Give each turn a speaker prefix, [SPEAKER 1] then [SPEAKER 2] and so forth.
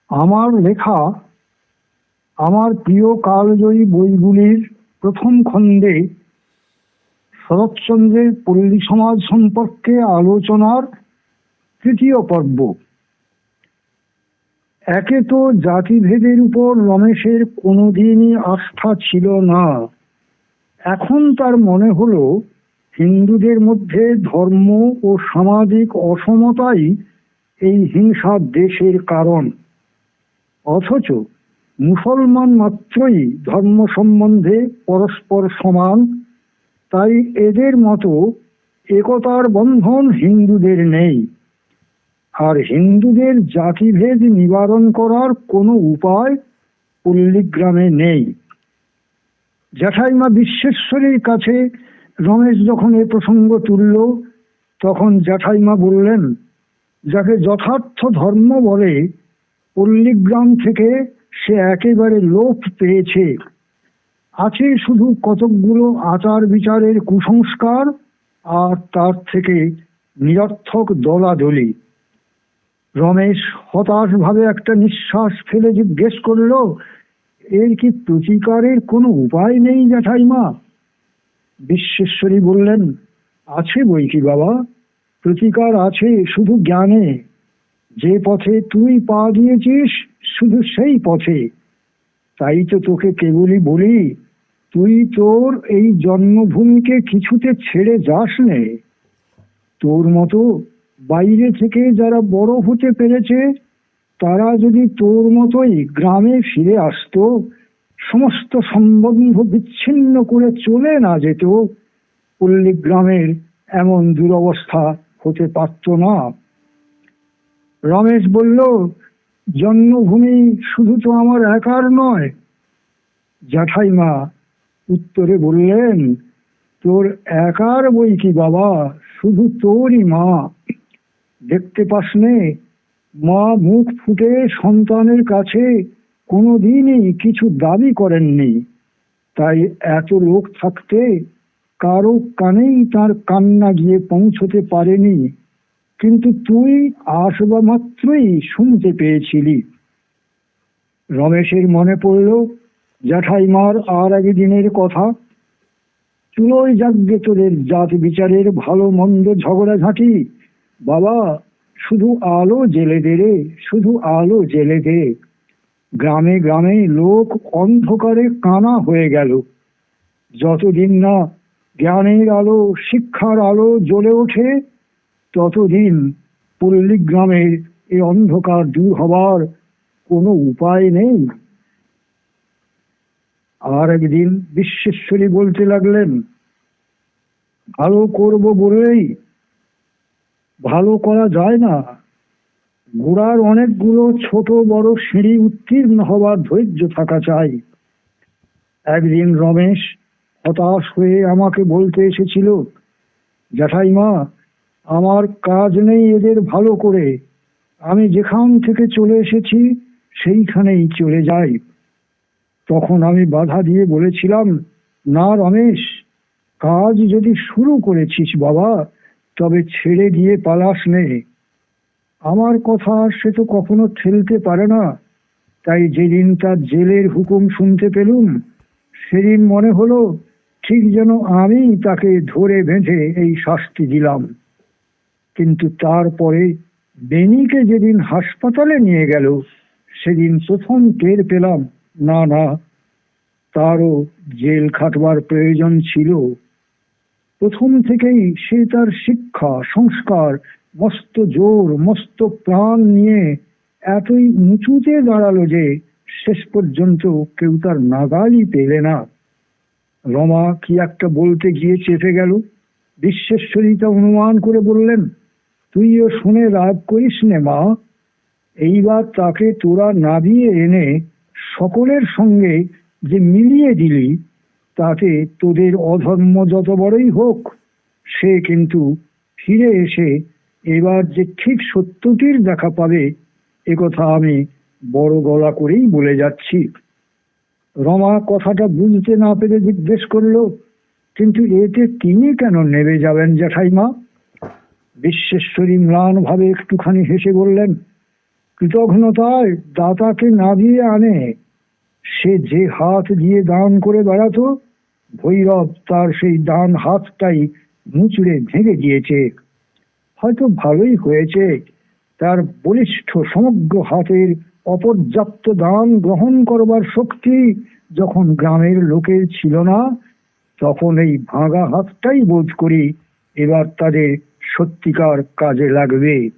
[SPEAKER 1] আমার লেখা আমার প্রিয় কালজয়ী বইগুলির প্রথম খণ্ডে শরৎচন্দ্রের পল্লী সমাজ সম্পর্কে আলোচনার তৃতীয় পর্ব। একে তো জাতিভেদের উপর রমেশের কোনোদিনই আস্থা ছিল না। এখন তার মনে হলো হিন্দুদের মধ্যে ধর্ম ও সামাজিক অসমতাই এই হিংসার দেশের কারণ। অথচ মুসলমান মাত্রই ধর্ম সম্বন্ধে পরস্পর সমান, তাই এদের মতো একতার বন্ধন হিন্দুদের নেই। আর হিন্দুদের জাতিভেদ নিবারণ করার কোনো উপায় পল্লীগ্রামে নেই। জ্যাঠাইমা বিশ্বেশ্বরীর কাছে রমেশ যখন এ প্রসঙ্গ তুলল, তখন জ্যাঠাইমা বললেন, যাকে যথার্থ ধর্ম বলে পল্লীগ্রাম থেকে সে একেবারে লোপ পেয়েছে। আছে শুধু কতকগুলো আচার বিচারের কুসংস্কার আর তার থেকে নিরর্থক দলাদলি। রমেশ হতাশ ভাবে একটা নিঃশ্বাস ফেলে জিজ্ঞেস করল, এর কি প্রতিকারের কোনো উপায় নেই জ্যাঠাইমা? বিশ্বেশ্বরী বললেন, আছে বই কি বাবা, প্রতিকার আছে, শুধু জ্ঞানে। যে পথে তুই পা দিয়েছিস শুধু সেই পথে। তাই তো তোকে কেবলই বলি, তুই তোর এই জন্মভূমিকে কিছুতে ছেড়ে যাস নে। তোর মতো বাইরে থেকে যারা বড় হতে পেরেছে তারা যদি তোর মতোই গ্রামে ফিরে আসতো, সমস্ত সম্বন্ধ বিচ্ছিন্ন করে চলে না যেত, পল্লীগ্রামের এমন দুরবস্থা হতে পারত না। রমেশ বলল, জন্মভূমি শুধু তো আমার একার নয়। জ্যাঠাইমা উত্তরে বললেন, তোর একার বই কি বাবা, শুধু তোরই মা। দেখতে পাস নে, মা মুখ ফুটে সন্তানের কাছে কোনোদিনই কিছু দাবি করেননি। তাই এত লোক থাকতে কারো কানেই তার কান্না গিয়ে পৌঁছতে পারেনি, কিন্তু তুই আসবা মাত্রই শুনতে পেয়েছিলি। রমেশের মনে পড়ল জ্যাঠাইমার আর এক দিনের কথা। চুলোয় যাগ্যে তোদের জাত বিচারের ভালো মন্দ ঝগড়াঝাঁটি, বাবা শুধু আলো জেলে দে রে, শুধু আলো জেলে দে। গ্রামে গ্রামে লোক অন্ধকারে কানা হয়ে গেল। যতদিন না জ্ঞানের আলো, শিক্ষার আলো জ্বলে ওঠে, ততদিন পল্লীগ্রামের এই অন্ধকার দূর হবার কোনো উপায় নেই। আর একদিন বিশ্বেশ্বরী বলতে লাগলেন, ভালো করব বলেই ভালো করা যায় না। গোড়ার অনেকগুলো ছোট বড় সিঁড়ি উত্তীর্ণ হবার ধৈর্য থাকা চাই। একদিন রমেশ হতাশ হয়ে আমাকে বলতে এসেছিল, জ্যাঠাইমা আমার কাজ নেই এদের ভালো করে, আমি যেখান থেকে চলে এসেছি সেইখানেই চলে যাই। তখন আমি বাধা দিয়ে বলেছিলাম, না রমেশ, কাজ যদি শুরু করেছিস বাবা, তবে ছেড়ে দিয়ে পালাস নে। আমার কথা সে তো কখনো ঠেলতে পারে না। তাই যেদিন তার জেলের হুকুম শুনতে পেলুম, সেদিন মনে হলো ঠিক যেন আমি তাকে ধরে বেঁধে এই শাস্তি দিলাম। কিন্তু তারপরে বেনিকে যেদিন হাসপাতালে নিয়ে গেল, সেদিন প্রথম টের পেলাম, না না, তারও জেল খাটবার প্রয়োজন ছিল। প্রথম থেকেই সে তার শিক্ষা সংস্কার মস্ত জোর মস্ত প্রাণ নিয়ে এতই উঁচুতে দাঁড়ালো যে শেষ পর্যন্ত কেউ তার নাগালই পেলে না। রমা কি একটা বলতে গিয়ে চেপে গেল। বিশ্বেশ্বরী তা অনুমান করে বললেন, তুইও শুনে রাগ করিস নে মা। এইবার তাকে তোরা নামিয়ে এনে সকলের সঙ্গে যে মিলিয়ে দিলি, তাতে তোদের অধর্ম যত বড়ই হোক, সে কিন্তু ফিরে এসে এবার যে ঠিক সত্যটির দেখা পাবে, একথা আমি বড় গলা করেই বলে যাচ্ছি। রমা কথাটা বুঝতে না পেরে জিজ্ঞেস করলো, কিন্তু এতে তিনি কেন নেবে যাবেন জ্যাঠাইমা? বিশ্বেশ্বরী ম্লান ভাবে একটুখানি হেসে বললেন, কৃতঘ্নতায় দাতাকে না দিয়ে আনে। সে যে হাত দিয়ে দান করে বেড়াতো, ভৈরব তার সেই ডান হাতটাই মুচড়ে ভেঙে দিয়েছে। হয়তো ভালোই হয়েছে, তার বলিষ্ঠ সমগ্র হাতের অপর্যাপ্ত দান গ্রহণ করবার শক্তি যখন গ্রামের লোকের ছিল না, তখন এই ভাঙা হাতটাই বোধ করি এবার তাদের সত্যিকার কাজে লাগবে।